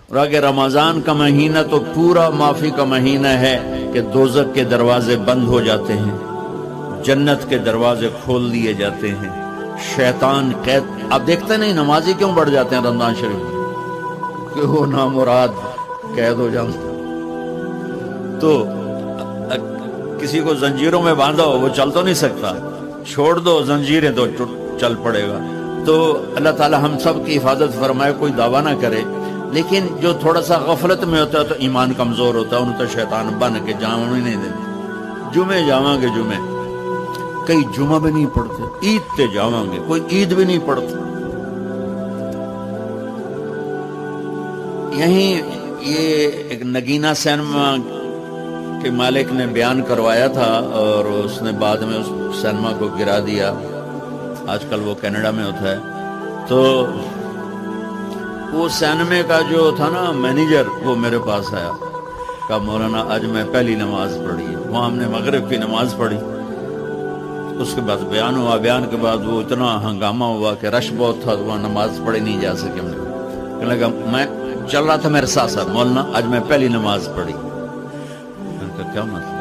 اور اگر رمضان کا مہینہ تو پورا معافی کا مہینہ ہے کہ دوزخ کے دروازے بند ہو جاتے ہیں، جنت کے دروازے کھول دیے جاتے ہیں، شیطان قید. آپ دیکھتے نہیں نمازی کیوں بڑھ جاتے ہیں رمضان شریف میں؟ کہ وہ نامراد قید ہو جاتے. تو کسی کو زنجیروں میں باندھا ہو وہ چل تو نہیں سکتا، چھوڑ دو زنجیریں تو چل پڑے گا. تو اللہ تعالی ہم سب کی حفاظت فرمائے. کوئی دعویٰ نہ کرے، لیکن جو تھوڑا سا غفلت میں ہوتا ہے تو ایمان کمزور ہوتا ہے، انہوں تو شیطان بن کے جامع بھی نہیں دیتے. جمعے جاواں گے، جمعے کئی جمعہ بھی نہیں پڑھتے، عید تے جاواں گے کوئی عید بھی نہیں پڑھتے. یہیں یہ ایک نگینہ سینما کے مالک نے بیان کروایا تھا اور اس نے بعد میں اس سینما کو گرا دیا. آج کل وہ کینیڈا میں ہوتا ہے. تو وہ سینمے کا جو تھا نا مینیجر، وہ میرے پاس آیا، کہا مولانا آج میں پہلی نماز پڑھی ہے. وہاں ہم نے مغرب کی نماز پڑھی، اس کے بعد بیان ہوا. بیان کے بعد وہ اتنا ہنگامہ ہوا کہ رش بہت تھا، وہاں نماز پڑھی نہیں جا سکے. ہم نے کہنے لگا میں چل رہا تھا میرے ساتھ ساتھ، مولانا آج میں پہلی نماز پڑھی. میں نے کہا کیا مطلب؟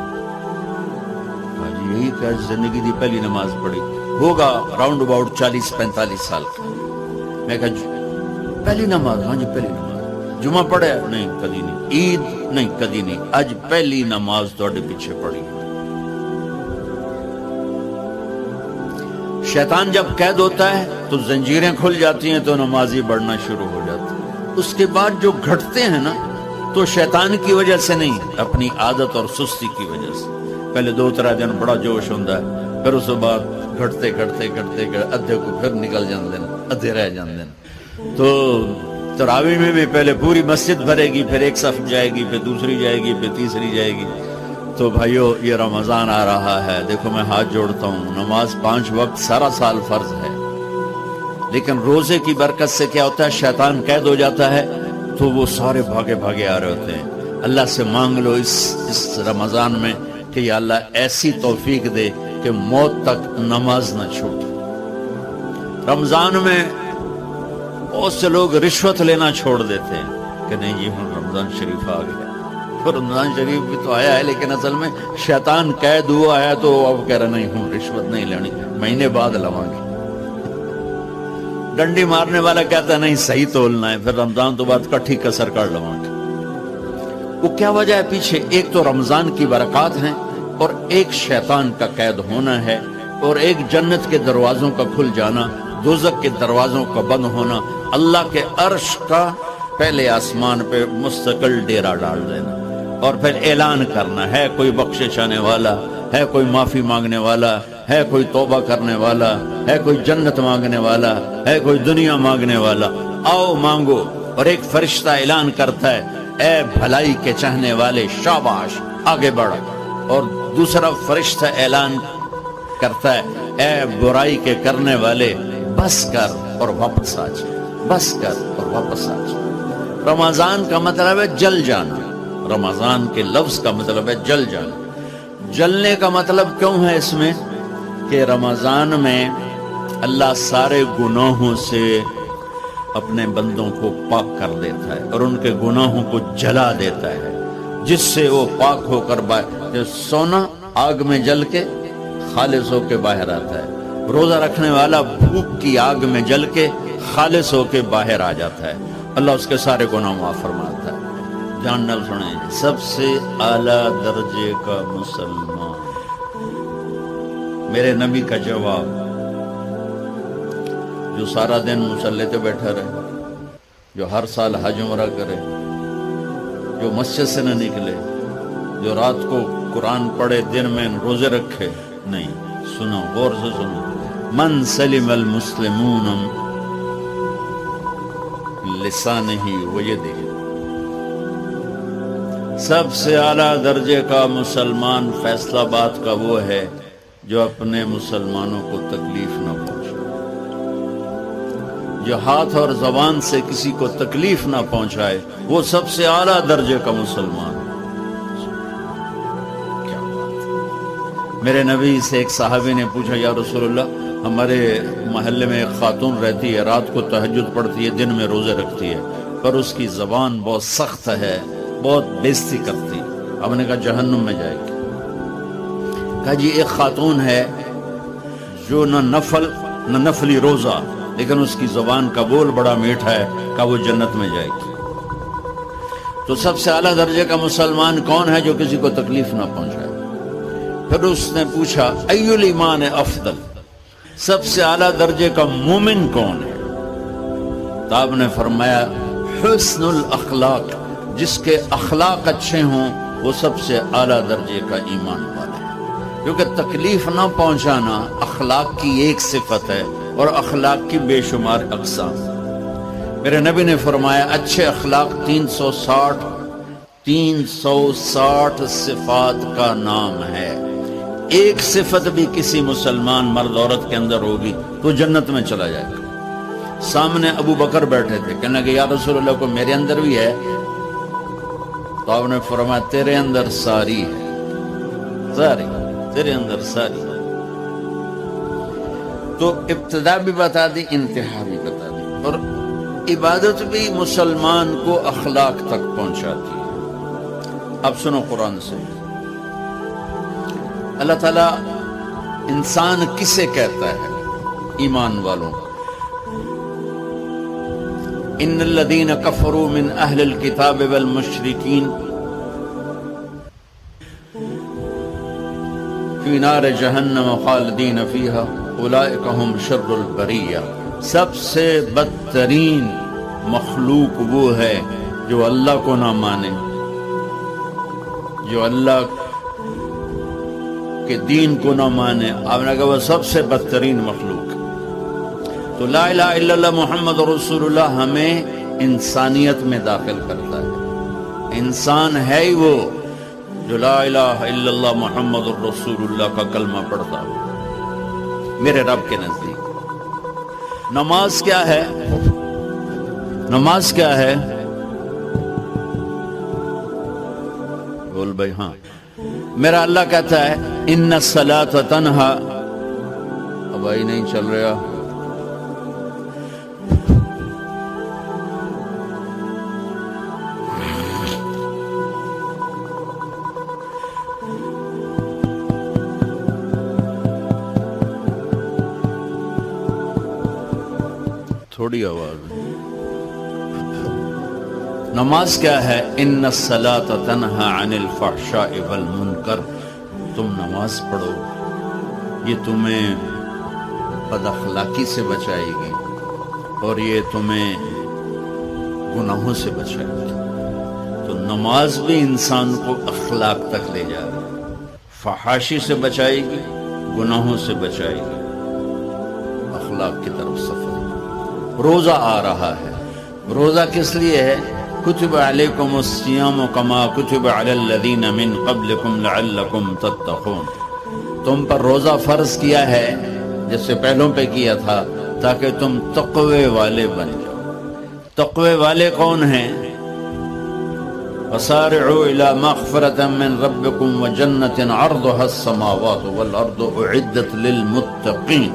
کہا جی یہی کہ آج زندگی دی پہلی نماز پڑھی. ہوگا راؤنڈ اباؤٹ 40-45 سال کا. میں کہا پہلی نماز؟ ہاں جی پہلی نماز. جمعہ پڑھے؟ نہیں کدی نہیں. عید؟ نہیں کدی نہیں. آج پہلی نماز تھوڑے پیچھے پڑھی. شیطان جب قید ہوتا ہے تو زنجیریں کھل جاتی ہیں تو نمازی بڑھنا شروع ہو جاتی ہے. اس کے بعد جو گھٹتے ہیں نا تو شیطان کی وجہ سے نہیں، اپنی عادت اور سستی کی وجہ سے. پہلے 2-3 دن بڑا جوش ہوتا ہے، پھر اس کے بعد گھٹتے ادھے کو پھر نکل جاندے ہیں، ادھے رہ جاندے ہیں. تو تراویح میں بھی پہلے پوری مسجد بھرے گی، پھر ایک صف جائے گی، پھر دوسری جائے گی، پھر تیسری جائے گی. تو بھائیو یہ رمضان آ رہا ہے، دیکھو میں ہاتھ جوڑتا ہوں، نماز 5 وقت سارا سال فرض ہے، لیکن روزے کی برکت سے کیا ہوتا ہے؟ شیطان قید ہو جاتا ہے تو وہ سارے بھاگے بھاگے آ رہے ہوتے ہیں. اللہ سے مانگ لو اس رمضان میں کہ یا اللہ ایسی توفیق دے کہ موت تک نماز نہ چھوٹے. رمضان میں بہت سے لوگ رشوت لینا چھوڑ دیتے ہیں کہ نہیں جی ہوں رمضان شریف آ گیا. رمضان شریف بھی تو آیا ہے، لیکن اصل میں شیطان قید ہوا ہے تو اب کہہ رہا نہیں ہوں رشوت نہیں لینی، مہینے بعد لواں گے. ڈنڈی مارنے والا کہتا ہے نہیں صحیح تولنا ہے، پھر رمضان تو بعد کٹھی کسر کر لواں گے. وہ کیا وجہ ہے پیچھے؟ ایک تو رمضان کی برکات ہیں، اور ایک شیطان کا قید ہونا ہے، اور ایک جنت کے دروازوں کا کھل جانا، دوزخ کے دروازوں کا بند ہونا، اللہ کے عرش کا پہلے آسمان پہ مستقل ڈیرا ڈال دینا، اور پھر اعلان کرنا ہے کوئی بخشش آنے والا ہے، کوئی معافی مانگنے والا ہے، کوئی توبہ کرنے والا ہے، کوئی جنت مانگنے والا ہے، کوئی دنیا مانگنے والا، آؤ مانگو. اور ایک فرشتہ اعلان کرتا ہے اے بھلائی کے چاہنے والے شاباش آگے بڑھ، اور دوسرا فرشتہ اعلان کرتا ہے اے برائی کے کرنے والے بس کر اور واپس آ جا، بس کر اور واپس آ جا. رمضان کا مطلب ہے جل جانا، رمضان کے لفظ کا مطلب ہے جل جانا. جلنے کا مطلب کیوں ہے اس میں؟ کہ رمضان میں اللہ سارے گناہوں سے اپنے بندوں کو پاک کر دیتا ہے اور ان کے گناہوں کو جلا دیتا ہے، جس سے وہ پاک ہو کر سونا آگ میں جل کے خالص ہو کے باہر آتا ہے. روزہ رکھنے والا بھوک کی آگ میں جل کے خالص ہو کے باہر آ جاتا ہے، اللہ اس کے سارے گناہ معاف فرماتا ہے. جان نال سنیں، سب سے اعلیٰ درجے کا مسلمان. میرے نبی کا جواب، جو سارا دن مصلی پہ بیٹھا رہے، جو ہر سال حج عمرہ کرے، جو مسجد سے نہ نکلے، جو رات کو قرآن پڑھے، دن میں روزے رکھے. نہیں، سنو غور سے سنو. من سلم المسلمون لسانہ ویدہ، سب سے اعلیٰ درجے کا مسلمان فیصلہ بات کا وہ ہے جو اپنے مسلمانوں کو تکلیف نہ پہنچائے، جو ہاتھ اور زبان سے کسی کو تکلیف نہ پہنچائے، وہ سب سے اعلیٰ درجے کا مسلمان. کیا بات. میرے نبی سے ایک صحابی نے پوچھا یا رسول اللہ، ہمارے محلے میں ایک خاتون رہتی ہے، رات کو تہجد پڑھتی ہے، دن میں روزے رکھتی ہے، پر اس کی زبان بہت سخت ہے، بہت بےزتی کرتی۔ ہم نے کہا جہنم میں جائے گی۔ کہا جی ایک خاتون ہے جو نہ نفلی روزہ، لیکن اس کی زبان کا بول بڑا میٹھا ہے، کہا وہ جنت میں جائے گی۔ تو سب سے اعلیٰ درجے کا مسلمان کون ہے جو کسی کو تکلیف نہ پہنچائے؟ پھر اس نے پوچھا ای الایمان افضل، سب سے اعلیٰ درجے کا مومن کون ہے؟ تو آپ نے فرمایا حسن الاخلاق، جس کے اخلاق اچھے ہوں وہ سب سے اعلیٰ درجے کا ایمان والا ہے۔ کیونکہ تکلیف نہ پہنچانا اخلاق کی ایک صفت ہے، اور اخلاق کی بے شمار اقسام۔ میرے نبی نے فرمایا اچھے اخلاق 360 صفات کا نام ہے۔ ایک صفت بھی کسی مسلمان مرد عورت کے اندر ہوگی تو جنت میں چلا جائے گا۔ سامنے ابو بکر بیٹھے تھے، کہنے لگے یا رسول اللہ کو میرے اندر بھی ہے؟ تو آپ نے فرمایا تیرے اندر ساری ہے، ساری تیرے اندر ساری۔ تو ابتدا بھی بتا دی، انتہا بھی بتا دی، اور عبادت بھی مسلمان کو اخلاق تک پہنچاتی ہے۔ اب سنو قرآن سے، اللہ تعالیٰ انسان کسے کہتا ہے؟ ایمان والوں۔ ان الذین کفروا من اہل الکتاب والمشرکین فی نار جہنم خالدین فیہا اولئک ہم شر البریہ۔ سب سے بدترین مخلوق وہ ہے جو اللہ کو نہ مانے، جو اللہ کہ دین کو نہ مانے۔ آپ نے کہا وہ سب سے بدترین مخلوق۔ تو لا الہ الا اللہ محمد رسول اللہ ہمیں انسانیت میں داخل کرتا ہے۔ انسان ہے ہی وہ جو لا الہ الا اللہ محمد رسول اللہ کا کلمہ پڑھتا ہے میرے رب کے نزدیک۔ نماز کیا ہے؟ نماز کیا ہے؟ بول بھائی ہاں۔ میرا اللہ کہتا ہے ان الصلاۃ تنہا، اب بھائی نہیں چل رہا، تھوڑی آواز۔ نماز کیا ہے؟ ان الصلاۃ تنہا عن الفحشاء والمنکر، تم نماز پڑھو، یہ تمہیں بد اخلاقی سے بچائے گی اور یہ تمہیں گناہوں سے بچائے گی۔ تو نماز بھی انسان کو اخلاق تک لے جائے گی، فحاشی سے بچائے گی، گناہوں سے بچائے گی، اخلاق کی طرف سفر۔ روزہ آ رہا ہے، روزہ کس لیے ہے؟ کتب علیکم الصیام کما کتب علی الذین من قبلکم لعلکم تتقون، تم پر روزہ فرض کیا ہے جیسے پہلوں پہ کیا تھا تاکہ تم تقوی والے بن جاؤ۔ تقوی والے کون ہیں؟ وسارعوا الی مغفرۃ من ربکم وجنۃ عرضها السماوات والارض اعدت للمتقین،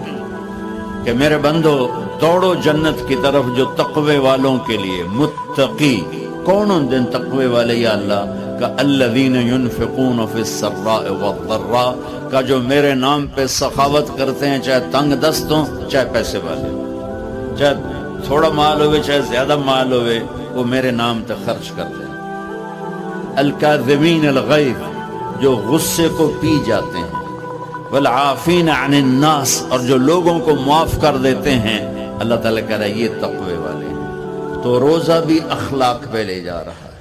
کہ میرے بندو دوڑو جنت کی طرف جو تقوی والوں کے لیے۔ متقی کون ان دن تقوی والے یا اللہ کا؟ الذین ينفقون فی السراء والضراء، کا جو میرے نام پہ سخاوت کرتے ہیں، چاہے تنگ دست ہوں چاہے پیسے والے، چاہے تھوڑا مال ہوئے چاہے زیادہ مال ہوئے، وہ میرے نام پہ خرچ کرتے ہیں۔ الکاظمین الغیظ، جو غصے کو پی جاتے ہیں۔ والعافین عن الناس، اور جو لوگوں کو معاف کر دیتے ہیں۔ اللہ تعالیٰ کہہ رہا ہے یہ تقوی والے ہیں۔ تو روزہ بھی اخلاق پہ لے جا رہا ہے۔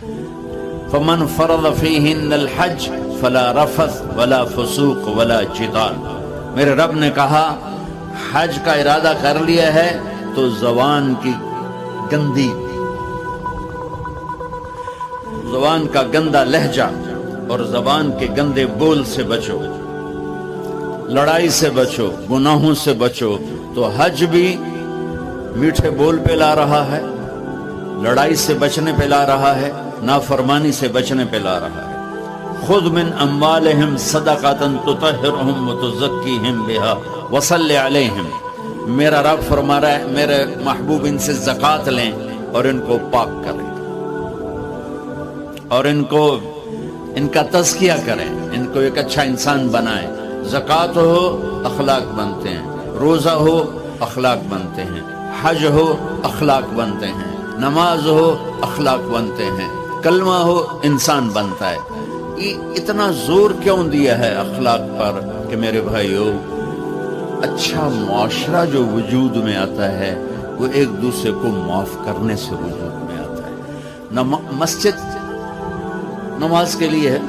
فمن فرض فیہن الحج فلا رفث ولا فسوق ولا جدال، میرے رب نے کہا حج کا ارادہ کر لیا ہے تو زبان کی گندی، زبان کا گندا لہجہ اور زبان کے گندے بول سے بچو، لڑائی سے بچو، گناہوں سے بچو۔ تو حج بھی میٹھے بول پہ لا رہا ہے، لڑائی سے بچنے پہ لا رہا ہے، نافرمانی سے بچنے پہ لا رہا ہے۔ خذ من اموالہم صدقۃ تطہرہم وتزکیہم بہا وصلی علیہم، میرا رب فرما رہا ہے میرے محبوب ان سے زکوٰۃ لیں اور ان کو پاک کرے اور ان کا تزکیہ کریں، ان کو ایک اچھا انسان بنائیں۔ زکوٰۃ ہو اخلاق بنتے ہیں، روزہ ہو اخلاق بنتے ہیں، حج ہو اخلاق بنتے ہیں، نماز ہو اخلاق بنتے ہیں، کلمہ ہو انسان بنتا ہے۔ یہ اتنا زور کیوں دیا ہے اخلاق پر کہ میرے بھائیو، اچھا معاشرہ جو وجود میں آتا ہے وہ ایک دوسرے کو معاف کرنے سے وجود میں آتا ہے۔ مسجد نماز کے لیے ہے،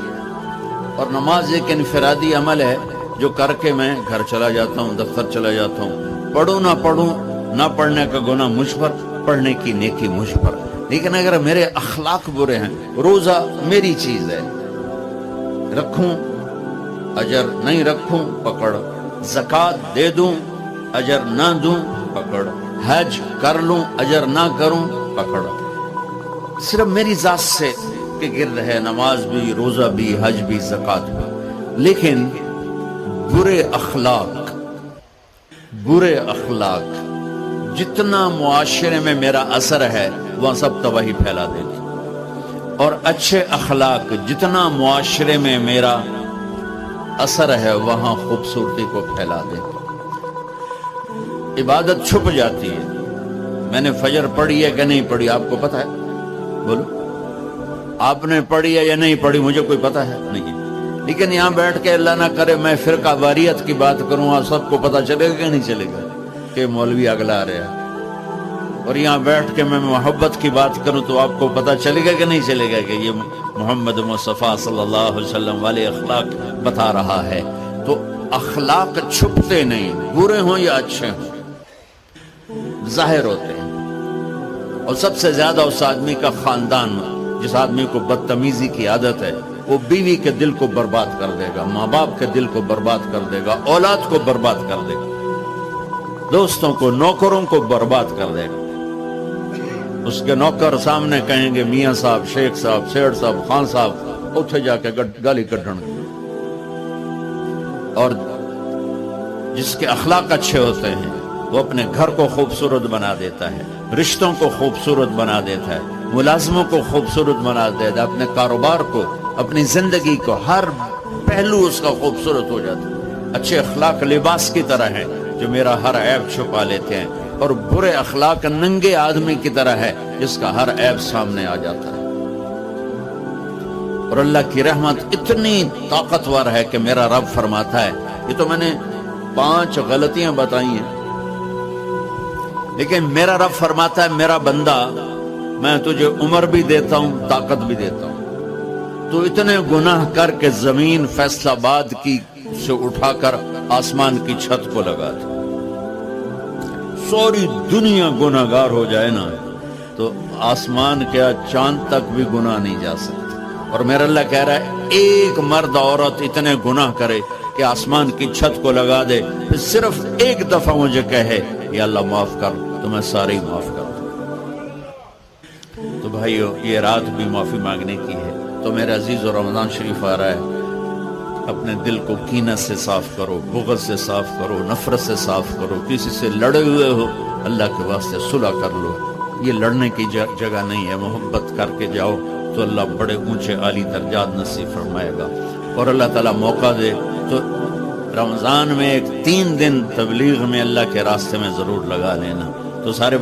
اور نماز ایک انفرادی عمل ہے جو کر کے میں گھر چلا جاتا ہوں، دفتر چلا جاتا ہوں، پڑھوں نہ پڑھوں، نہ پڑھنے کا گناہ مجھ پر، پڑھنے کی نیکی مجھ پر۔ لیکن اگر میرے اخلاق برے ہیں، روزہ میری چیز ہے، رکھوں اجر، نہیں رکھوں پکڑ، زکوٰۃ دے دوں اجر نہ دوں پکڑ، حج کر لوں اجر نہ کروں پکڑ۔ صرف میری ذات سے کے گرد ہے نماز بھی، روزہ بھی، حج بھی، زکوٰۃ بھی۔ لیکن برے اخلاق جتنا معاشرے میں میرا اثر ہے وہاں سب تباہی پھیلا دیتی، اور اچھے اخلاق جتنا معاشرے میں میرا اثر ہے وہاں خوبصورتی کو پھیلا دیتی۔ عبادت چھپ جاتی ہے۔ میں نے فجر پڑھی ہے کہ نہیں پڑھی آپ کو پتہ ہے؟ بولو، آپ نے پڑھی ہے یا نہیں پڑھی مجھے کوئی پتہ ہے نہیں، لیکن یہاں بیٹھ کے اللہ نہ کرے میں فرقہ واریت کی بات کروں، آپ سب کو پتہ چلے گا کہ نہیں چلے گا کہ مولوی اگلا رہا ہے؟ اور یہاں بیٹھ کے میں محبت کی بات کروں تو آپ کو پتہ چلے گا کہ نہیں چلے گا کہ یہ محمد مصطفیٰ صلی اللہ علیہ وسلم والے اخلاق بتا رہا ہے؟ تو اخلاق چھپتے نہیں، برے ہوں یا اچھے ہوں ظاہر ہوتے ہیں۔ اور سب سے زیادہ اس آدمی کا خاندان، جس آدمی کو بدتمیزی کی عادت ہے، وہ بیوی کے دل کو برباد کر دے گا، ماں باپ کے دل کو برباد کر دے گا، اولاد کو برباد کر دے گا، دوستوں کو، نوکروں کو برباد کر دے گا۔ اس کے نوکر سامنے کہیں گے میاں صاحب، شیخ صاحب، سیٹھ صاحب، خان صاحب، اتھے جا کے گالی کڈن گے۔ اور جس کے اخلاق اچھے ہوتے ہیں وہ اپنے گھر کو خوبصورت بنا دیتا ہے، رشتوں کو خوبصورت بنا دیتا ہے، ملازموں کو خوبصورت بنا دیتا ہے، اپنے کاروبار کو، اپنی زندگی کو، ہر پہلو اس کا خوبصورت ہو جاتا ہے۔ اچھے اخلاق لباس کی طرح ہے جو میرا ہر عیب چھپا لیتے ہیں، اور برے اخلاق ننگے آدمی کی طرح ہے جس کا ہر عیب سامنے آ جاتا ہے۔ اور اللہ کی رحمت اتنی طاقتور ہے کہ میرا رب فرماتا ہے، یہ تو میں نے 5 غلطیاں بتائی ہیں، لیکن میرا رب فرماتا ہے میرا بندہ میں تجھے عمر بھی دیتا ہوں، طاقت بھی دیتا ہوں، تو اتنے گناہ کر کے زمین فیصل آباد کی سے اٹھا کر آسمان کی چھت کو لگا دے، ساری دنیا گناہگار ہو جائے نا تو آسمان کیا چاند تک بھی گناہ نہیں جا سکتے۔ اور میرا اللہ کہہ رہا ہے ایک مرد عورت اتنے گناہ کرے کہ آسمان کی چھت کو لگا دے، پھر صرف ایک دفعہ مجھے کہے یا اللہ معاف کر، تو میں سارے ہی معاف کر دوں۔ تو بھائیو، یہ رات بھی معافی مانگنے کی ہے۔ تو میرے عزیز، و رمضان شریف آ رہا ہے، اپنے دل کو کینہ سے صاف کرو، بغض سے صاف کرو، نفرت سے صاف کرو، کسی سے لڑے ہوئے ہو اللہ کے واسطے صلح کر لو۔ یہ لڑنے کی جگہ نہیں ہے، محبت کر کے جاؤ تو اللہ بڑے اونچے عالی درجات نصیب فرمائے گا۔ اور اللہ تعالیٰ موقع دے تو رمضان میں 3 دن تبلیغ میں اللہ کے راستے میں ضرور لگا لینا۔ تو سارے